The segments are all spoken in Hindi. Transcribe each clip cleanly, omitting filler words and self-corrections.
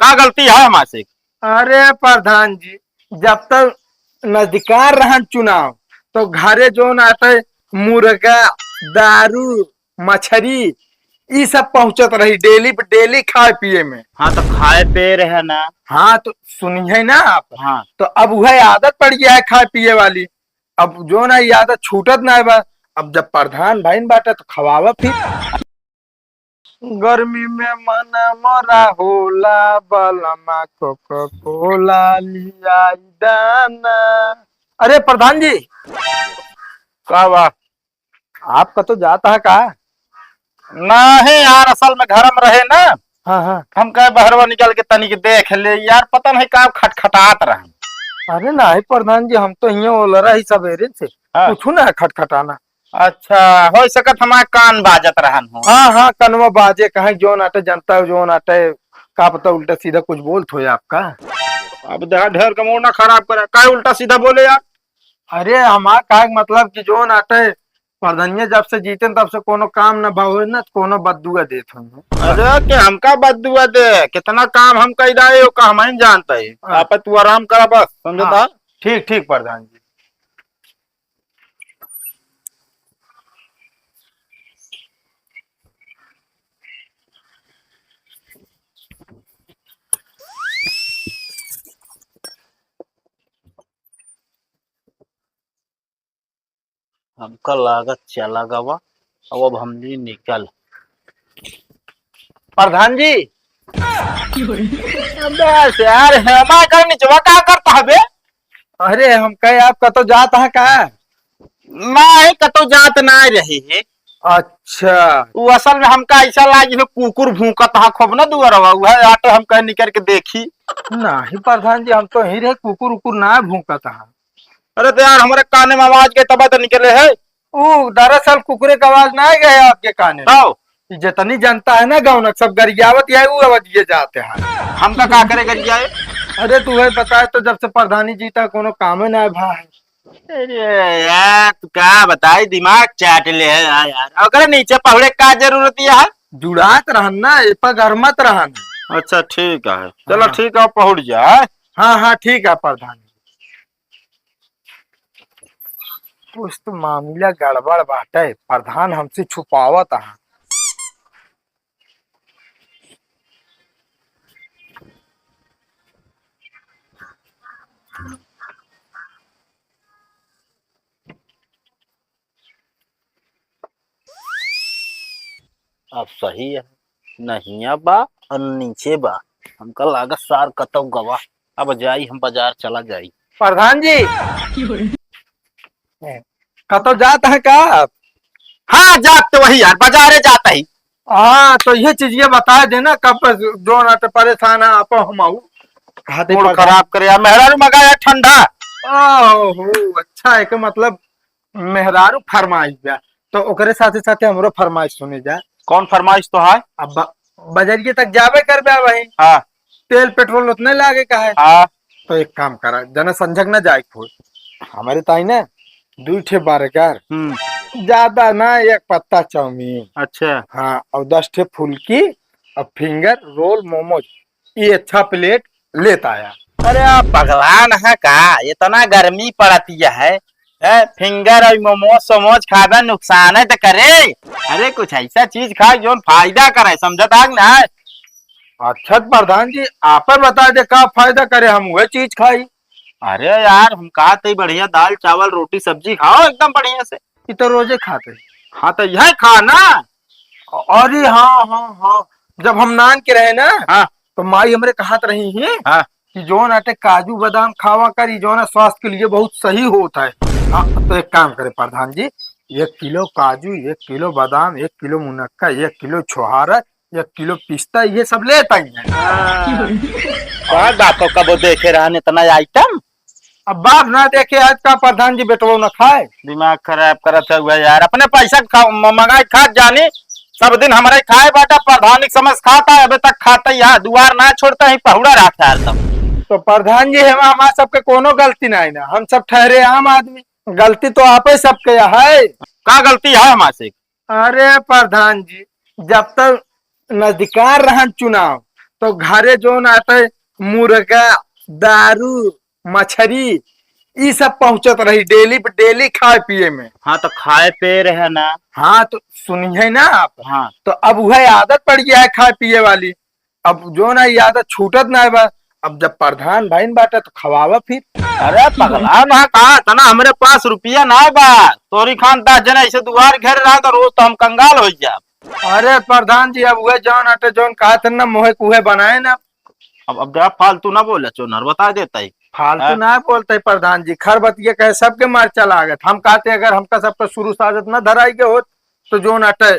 का गलती है हमारे से? अरे प्रधान जी, जब तक नजदीकार रहन चुनाव तो घरे जो न आते मुर्गा, दारू, मछली ये सब पहुंचत रही डेली डेली खाए पिए में। हाँ तो खाए पे रहे ना। हाँ तो सुनिए ना आप। हाँ तो अब वह आदत पड़ गया है खाए पिए वाली। अब जो ना ये आदत छूटत ना है बा। अब जब प्रधान भाई बाटे तो खवावा फिर। गर्मी में मन मोरा होला बलमा कोको कोला लिया दाना। अरे प्रधान जी, का बा? आपका तो जाता है का? नहीं यार, असल में घर में रहे ना। हाँ हाँ। हम कहे बहरवा निकल के तनिक देख ले यार, पता नहीं का खटखटात रहे। अरे नहीं प्रधान जी, हम तो यहाँ ओलरा ही सवेरे से हाँ। कुछ ना है खटखटाना। अच्छा, हो सकत हमारे कान बाजत रहन हो। हाँ हाँ, कनवा बाजे कहे जो नाटे जनता जो नाटे का पता उल्टा सीधा कुछ बोल थो आपका। अब ढेर का मूड ना खराब करे, का उल्टा सीधा बोले यार। अरे हमारा का मतलब कि जो नाटे प्रधानिया जब से जीते तब से कोनो काम न भावे ना कोनो बदुआ देत हूँ। अरे कि हमका बदुआ दे, कितना काम हम कही रहे हो का हम नहीं जानते है। हाँ। आप तू आराम करा बस, समझता। हाँ, ठीक ठीक प्रधान जी। हमका लागत चला गवा। अब हमनी निकल। प्रधान जी, बस यार हमारा घर नीचवा का करता है बे? अरे हम कहे आपका तो जाता है का? नहीं कतो जात ना रही है। अच्छा। वो असल में हमका ऐसा लागी है कुकुर भूकत हा खूब ना दुआरवा, वह आटे हम कहे निकल के देखी। नहीं प्रधान जी, हम तो यही रहे कुकुर उकुर ना भूखा था। अरे तो यार हमारे काने में आवाज के तब तो निकले है। वो दरअसल कुकुरे का आवाज ना गए आपके काने में। आओ, जितनी जनता है ना गाँव न सब गरियावत है वो आवाज ये जाते हैं। हमका का करे कर जाए। अरे तुम्हें पता है तो जब से प्रधानी जीता कोनो काम है ना भाई। अरे यार तू क्या बताई, दिमाग चाट ले है यार। अगर नीचे पहुड़े का जरूरत है? जुड़ात रहन ना ए पर गरमत रहन। अच्छा ठीक है, चलो हाँ। ठीक है, पहुंच जाए। हाँ हाँ ठीक है प्रधान जी। कुछ तो मामला गड़बड़ बाटे, प्रधान हमसे छुपावत है। अब सही है, नहीं बा और नीचे बा। हमका लागत सार कतौ गवा। अब जाई हम बाजार चला जाई। प्रधान जी, कतो जात है का आप? हाँ जात तो वही यार, बाजारे जाता ही। हाँ तो ये चीज ये बता देना कब जो ना तो परेशान है आप हम आऊ। मूड खराब करे यार, मेहरारू मगाया ठंडा। ओहो अच्छा है कि मतलब मेहरारू फरमाइश बा तो ओकरे साथे साथे हमरो फरमाइश सुने जा। कौन फरमाइश तो है? अब बजरिए तक जावे कर बा वही। हाँ तेल पेट्रोल उतने लागे का है। हाँ। तो एक काम करा जना संजक ना जाए खोल हमारे ताई ना 2 ठे बर्गर, ज्यादा ना एक पत्ता चाउमीन। अच्छा हाँ और 10 ठे फुल्की और फिंगर रोल मोमोज ये अच्छा प्लेट लेता आया। अरे आप पगला ना का, इतना गर्मी पड़ती है। फिंगर और मोमोज सोमोज खाना नुकसान है तो करे। अरे कुछ ऐसा चीज खाए जो फायदा करे, समझता ना। अच्छा प्रधान जी आप बता दे का फायदा करे हम वह चीज खाई। अरे यार हम कहा थे बढ़िया दाल चावल रोटी सब्जी खाओ एकदम बढ़िया से। ये तो रोजे खाते। हाँ तो यह खा ना। अरे हाँ हाँ हाँ, जब हम नान के रहे ना हाँ तो माई हमरे कहत रही है हाँ। कि जो नाटे काजू बादाम खावा कर ये जो ना स्वास्थ्य के लिए बहुत सही होता है। हाँ तो एक काम करे प्रधान जी, 1 किलो काजू 1 किलो बादाम 1 किलो मुनक्का 1 किलो छोहारा 1 किलो पिस्ता ये सब लेता ही है। बातों का वो देखे रहने इतना आइटम। अब बाप ना देखे आज का प्रधान जी बेटो न खाए। दिमाग खराब करत है यार, अपने पैसा मंगाई खा जाने। सब दिन हमारे खाए बाटा प्रधानिक समझ खाता है, अभी तक खाता ही है, दुआर ना छोड़ता ही पहुड़ा रखता है तब। तो प्रधान जी हमारा सबके कोनो गलती नहीं ना, हम सब ठहरे आम आदमी, गलती तो आप ही सबके है। का गलती है हमारे से? अरे प्रधान जी, जब तक नजदीकार रहन चुनाव तो घरे जो न आते मुर्गा, दारू, मछली ये सब पहुंचत रही डेली डेली खाए पिए में। हाँ तो खाए पे रहे ना। हाँ तो सुनिए ना आप। हाँ तो अब वह आदत पड़ गया है खाए पिए वाली। अब जो ना ये आदत छूटत ना है बा। अब जब प्रधान भाई बाटे तो खवावा फिर। अरे पगला ना कहा था ना हमारे पास रुपया ना बा। तोरी खान 10 जना ऐसे दुआर घेर रहा तो रोज तो हम कंगाल हो जा। अरे प्रधान जी अब वह जौन हटे जौन कहा था ना मोहे कुहे बनाए ना। अब जरा फालतू ना बोले चोनर बता देता ही। फालतू ना बोलते प्रधान जी, खर बतिया कहे सबके मार चला गए। हम कहते अगर हमका सब तो शुरू से आदत न धराई के होत तो जो नाटे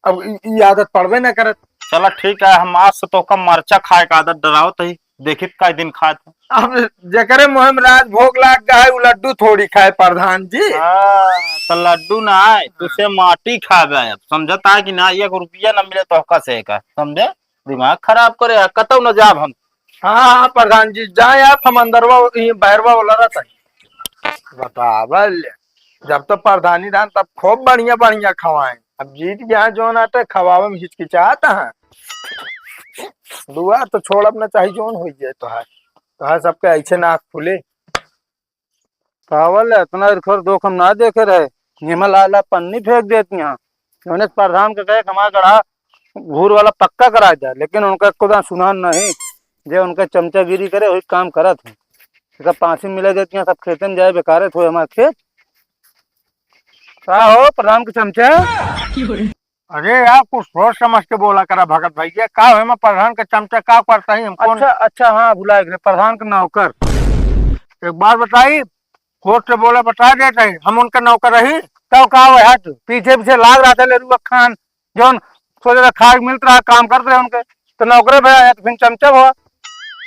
अब ये आदत पड़वे न करत। चला ठीक है, हम आज से तो कम मरचा खाए का आदत डराओ तो ही देखित का दिन खाते। अब जकरे मुँह में राज भोग लाग गए वो लड्डू थोड़ी खाए प्रधान जी। तो लड्डू ना है तुझसे माटी खावे। अब समझता है कि ना 1 रुपया न मिले तो कैसे का समझे। दिमाग खराब करे कतौ न जाब हम। हाँ हाँ प्रधान जी जाए आप, हम अंदरवा बाहरवा वाला रहता है बतावल। जब तो प्रधानी धान तब खूब बढ़िया बढ़िया खवाए। अब जीत गया जो नाटे खवावे में हिचकिचाता है। दुआ तो छोड़ अपना चाहिए जोन हो जाए तो है सबके ऐसे नाक खुले। पावल इतना इरखर दुख हम ना देखे रहे। हिमल आला पन्नी फेंक देती यहाँ। उन्हें प्रधान के कहे हमारा गढ़ा घूर वाला पक्का करा जाए, लेकिन उनका खुदा सुना नहीं। जे उनका चमचागिरी करे वही काम करत है। इसका पांसी मिले देती हैं सब खेतन जाए बेकार थोड़े हमारे खेत। क्या हो प्रधान के चमचा। अरे यार कुछ सोच समझ के बोला करा भगत भैया। का है मैं प्रधान का चमचा का करता ही हमको। अच्छा अच्छा हाँ भुला गए प्रधान के नौकर। एक बार बताई कोर्ट से बोला बता देते हैं हम उनका नौकर रही। तब कहा हट पीछे पीछे लाग रहा था लेरुआ खान जो सोच रहा खाग मिलत रहा काम करते रहे उनके तो नौकरे भैया तो फिर चमचा हुआ।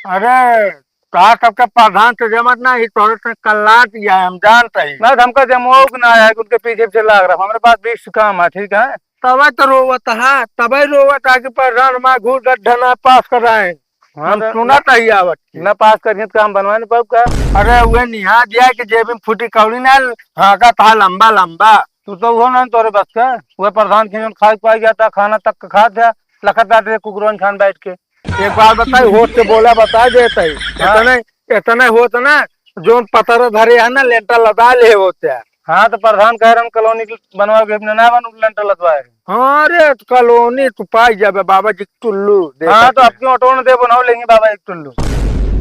अरे कहा सबके प्रधान से जमत ना ही तोरे से कल्ला दिया है हम जानते ही। ना हमका जमोग ना है उनके पीछे पीछे लाग रहा। हमारे पास 20 काम है ठीक है। तब तो रोवत है तभी रोवत है कि प्रधान माँ घूर गड्ढा ना पास कर रहे हैं। हम सुना ही आवत न पास करिए तो काम बनवाने पाऊ का। अरे वह निहा दिया कि जेब में फूटी कौड़ी ना हाँ का था लंबा लंबा। तू तो वो ना तोरे बस का वह प्रधान खिन खा पाई जाता खाना तक खा था लखत आते कुकरोन खान बैठ के। एक बार बताई होश से बोला बता देते ही। इतने होत ना जो पतर धरे है ना लेंटर लदा ले होते। हाँ तो प्रधान कह रहे कॉलोनी बनवा के ना बनू लेंटर लदवाए। हाँ रे कॉलोनी तू पाई जाबे बाबा जी टुल्लू। हाँ तो आपकी ऑटो ने दे बनाओ लेंगे बाबा एक टुल्लू।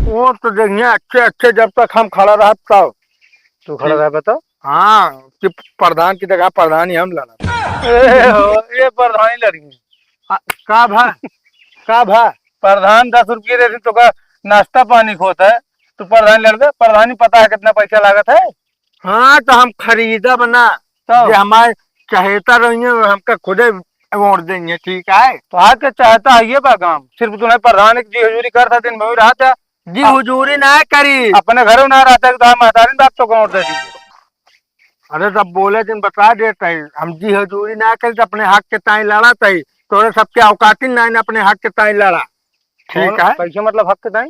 वो तो देखिए अच्छे अच्छे जब तक हम खड़ा रहा तब। तू खड़ा रहा बताओ। हाँ कि प्रधान की जगह प्रधान ही हम लड़ा। ये प्रधान ही लड़ी का भा का भा प्रधान 10 रुपये देते तो का नाश्ता पानी खोता है तो प्रधान लड़ दे। प्रधान ही पता है कितना पैसा लागत है। हाँ तो हम खरीदा बना तो हमारे चहेता रही हमका खुदे वोट देंगे ठीक है। तो आज के चाहता है ये काम सिर्फ तुम्हें प्रधान जी हजूरी करता दिन में रहा था। जी हुजूरी ना करी अपने घर में ना रहता तो महतारी बाप तो वोट दे दीजिए। अरे तब बोले दिन बता देते हम जी हजूरी ना करी तो अपने हक के ताई लड़ा तई तोरे सबके औकाती ना अपने हक के ताई लड़ा ठीक है। कैसे मतलब हक के ताई।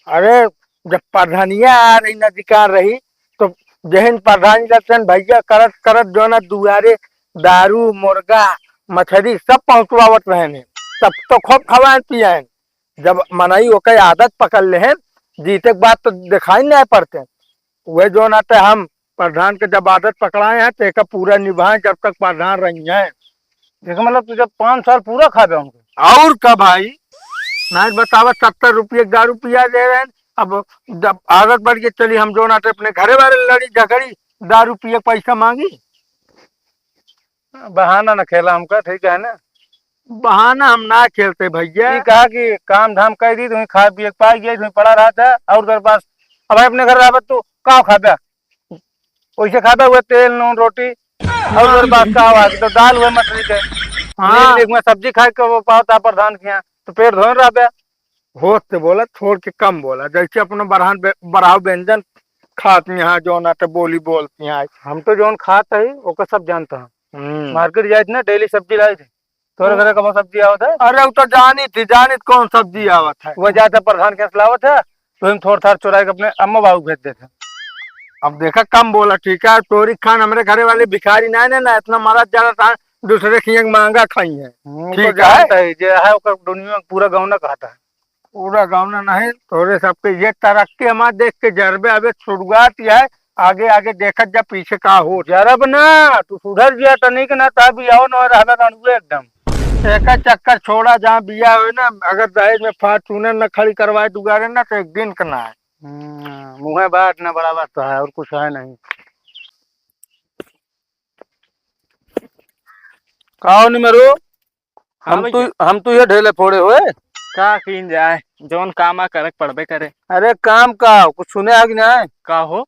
अरे जब प्रधानिया आ रही नदिकार रही तो जहन प्रधान इलेक्शन भैया करत करत जो ना दुआरे दारू मुर्गा मछली सब पहुंचवावत रहे। सब तो खूब खवाए पिए। जब मनाई ओके आदत पकड़ ले जीते के बाद तो दिखाई नहीं पड़ते। वह जो नाते हम प्रधान के जब आदत पकड़ाए हैं तो एक पूरा निभाए जब तक प्रधान रही है। देखो मतलब तू जब 5 साल पूरा खा गया उनको और का भाई नहीं बतावा 70 रुपये दारू पिया दे रहे हैं। अब जब आदत बढ़ के चली हम जो नाते अपने घरे वाले लड़ी झगड़ी दारू पिए पैसा मांगी। बहाना न खेला हमका ठीक है ना। बहाना हम ना खेलते भैया। ये कहा कि काम धाम कर दी तुम्हें खा पिए पाई गई तुम्हें पड़ा रहा था और तेरे पास अब अपने घर रहा तू का खा पिया वैसे खा हुए तेल नून रोटी और तेरे पास का हुआ तो दाल हुए मछली के। हाँ में सब्जी खा के वो पाता प्रधान के यहाँ तो पेट धो रहा पिया। होते बोला छोड़ के कम बोला जैसे अपना बढ़ाव व्यंजन खाती यहाँ जो नाते बोली बोलती हैं। हम तो जो खाता है वो सब जानता हूँ। मार्केट जाए ना डेली सब्जी लाई थी तोरे घर कब सब्जी आवत है। अरे वो तो जानी कौन सब्जी आवत है। वो जाता प्रधान के लावत है तो हम थोड़ा थोड़ा चुरा के अपने अम्मा बाबू भेज देते। अब देखा कम बोला ठीक है। तोरी खान हमारे घरे वाले भिखारी ना ना इतना मारा ज्यादा था दूसरे खिए महंगा खाई है ठीक है। जो है दुनिया में पूरा गाँव ना खाता है। पूरा गाँव ना नहीं थोड़े सबके ये तरक्की हमारे देख के जरबे अबे शुरुआत ये है। आगे आगे देखत जा पीछे का हो। जरब ना तू सुधर गया तनिक ना तब आओ न रहबे रणुए एकदम। एक चक्कर छोड़ा जहाँ बिया हो ना, अगर दहेज में फॉर्चूनर न खड़ी करवाए दुगारे ना तो एक दिन का ना है। मुँह बात ना बड़ा बात तो है और कुछ है नहीं। कहो निमरू हाँ हम तो ये ढेले फोड़े हुए। का कीन जाए जोन कामा करक पड़बे करे। अरे काम का कुछ सुने आगे ना है का हो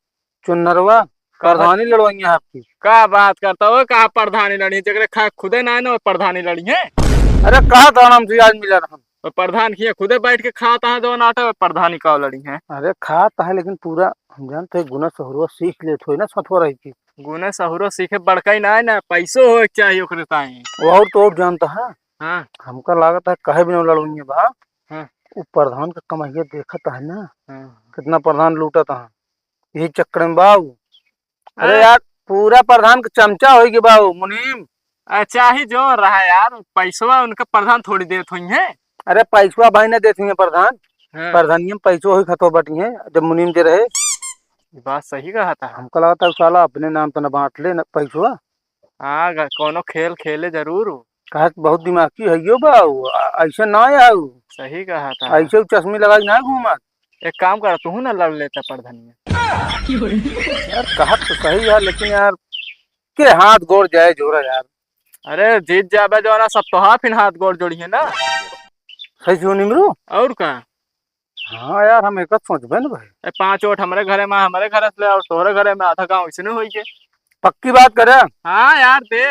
चुनरवा प्रधानी लड़वाई है आपकी। का बात करता हो का प्रधानी लड़ी जगरे खा खुदे ना ना प्रधानी लड़ी है। अरे कहा था नाम से आज मिला हम। और प्रधान किया खुदे बैठ के खाता है जो नाटक प्रधानी का लड़ी है। अरे खाता है लेकिन पूरा हम जानते गुना सहुरवा सीख ले थोड़ी ना सथवा रही थी। गुने सहुरो सीखे बड़का ही ना है ना पैसो हो चाहिए ओकरे ताई। वो और तो और जानता है हाँ हमका लागत है कहे भी नहीं लड़वाई बा। हाँ वो प्रधान का कमाइया देखता है ना हाँ। कितना प्रधान लूटा था यही चक्कर में बाबू। अरे अरे यार पूरा प्रधान का चमचा होगी बाबू मुनीम। अच्छा ही जो रहा यार पैसवा उनका प्रधान थोड़ी देर हुई है। अरे पैसवा भाई ने देती है प्रधान हाँ। प्रधानिया में पैसो ही खतो बटी है जब मुनीम दे रहे। बात सही कहा था। हमको लगा था साला अपने नाम तो न बांट ले न पैसवा। हाँ कोनो खेल खेले जरूर। कहा बहुत दिमागी है यो बाबू ऐसे ना है वो। सही कहा था। ऐसे चश्मे लगा के ना घूमा। एक काम कर तू ना लड़ लेता प्रधानिया। यार कहा तो सही है लेकिन यार के हाथ गोड़ जाए जोरा यार। अरे जीत जाबे जो ना सब तो हाथ इन हाथ गोड़ जोड़ी है ना। सही क्यों निमरू। और का हाँ यार हम एक सोचबे ना भाई। 5 वोट हमारे घरे में हमारे घर से ले और तोहरे घरे में आधा गाँव इसने हुई के। पक्की बात करे हाँ यार दे।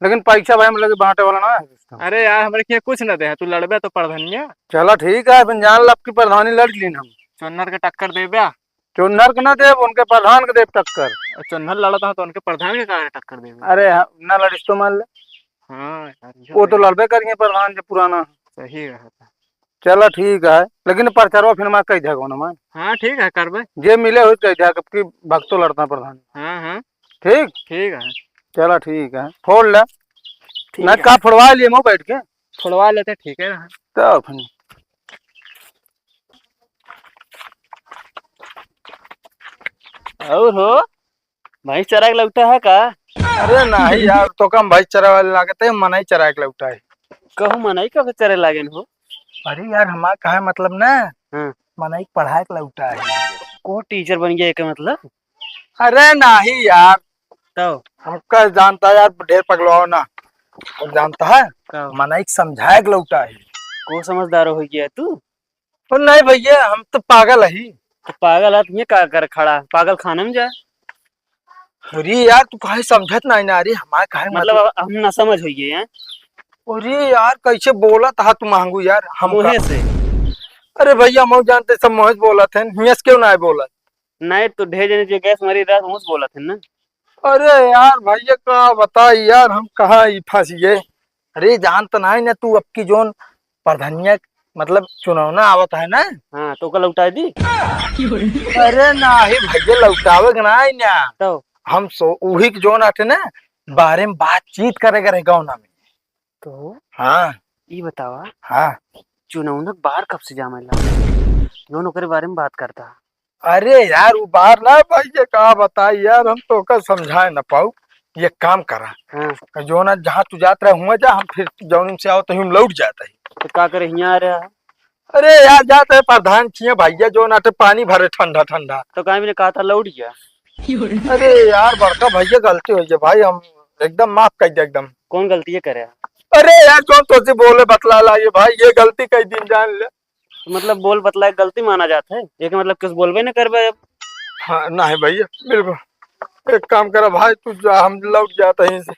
लेकिन पैसा भाई हम लगे बांटे वाला ना है। अरे यार हमारे क्या कुछ न दे तू लड़बे तो प्रधानिया। चलो ठीक है फिर जान लब की प्रधानी लड़ ली हम। चुन्नर के टक्कर दे ब्या। चुन्नर के ना देव उनके प्रधान के देव टक्कर। चुन्नर लड़ता है तो उनके प्रधान के कारण टक्कर दे। अरे ना लड़िस तो मान ले हाँ यार वो तो लड़बे करिए प्रधान जो पुराना। सही रहा था। चलो ठीक है लेकिन प्रचारवा फिर मैं कही जाएगा ना मान। हाँ ठीक है करबे। जे मिले हो कही जाएगा कि भक्तों लड़ता प्रधान। हाँ हाँ ठीक ठीक है। चलो ठीक है फोड़ ले ठीक ना है। का फोड़वा लिए मुँह बैठ के छुड़वा लेते ठीक है रहा। तो फिर और हो भाई चराग लगता है का। अरे नहीं यार तो कम भाई चरा वाले लागत है मना ही चरा के लौटा है। कहूँ मनाई कब चरे लागे हो। अरे यार हमारा कहा मतलब ना हाँ। मना ही पढ़ाए के लौटा है। को टीचर बन गया का मतलब। अरे नहीं यार तो हमका जानता है यार ढेर पगलवाओ ना और जानता है तो मना ही समझाए के लौटा है। को समझदार हो गया तू। तो नहीं भैया हम तो पागल है ही। तो पागल आदमी का कर खड़ा पागल खाने में जा। अरे यार तू काहे समझत नहीं ना। अरे हमारे काहे मतलब अब हम ना समझ हो गए हैं। अरे यार कैसे बोला था तू मांगू यार हम मुहे से। अरे भैया मऊ जानते सब मोहज बोला थे हियस क्यों ना बोला। नहीं तो ढेर जने जो गैस मरी रात मुझ बोला थे ना। अरे यार भैया का बता यार हम कहा फंस गए। अरे जान तो नहीं ना तू अब की जोन प्रधानिया मतलब चुनाव आवत है ना। हाँ तो कल लौटा दी। अरे नहीं भैया लौटावे के ना ना तो हम सो उही के जोन आते ना बारे में बातचीत करेगा रहे गाँव में। तो हाँ ये बतावा हाँ चुनाव बाहर कब से जामे ला जो ओकरे बारे में बात करता। अरे यार वो बाहर ना भैया कहा बताई यार हम तो का समझाए ना पाऊ। ये काम करा हाँ जो ना जहाँ तू जात रहे हुआ जा हम फिर जौन से आओ तो हम लौट जाता है। तो का करे यहाँ आ रहा है। अरे यार जाते है प्रधान छिए भैया जो नाटे पानी भरे ठंडा ठंडा। तो कहा मैंने कहा था लौट गया। अरे यार बड़का भैया गलती हो गई भाई हम एकदम माफ कर दे एकदम। कौन गलती है करे। अरे यार कौन तो से बोले बतला ला ये भाई ये गलती कई दिन जान ले। तो मतलब बोल बतला गलती माना जाता है ये का मतलब कुछ बोलबे न करबे अब। हाँ नहीं भैया बिल्कुल एक काम करा भाई तू जा हम लौट जाते हैं से।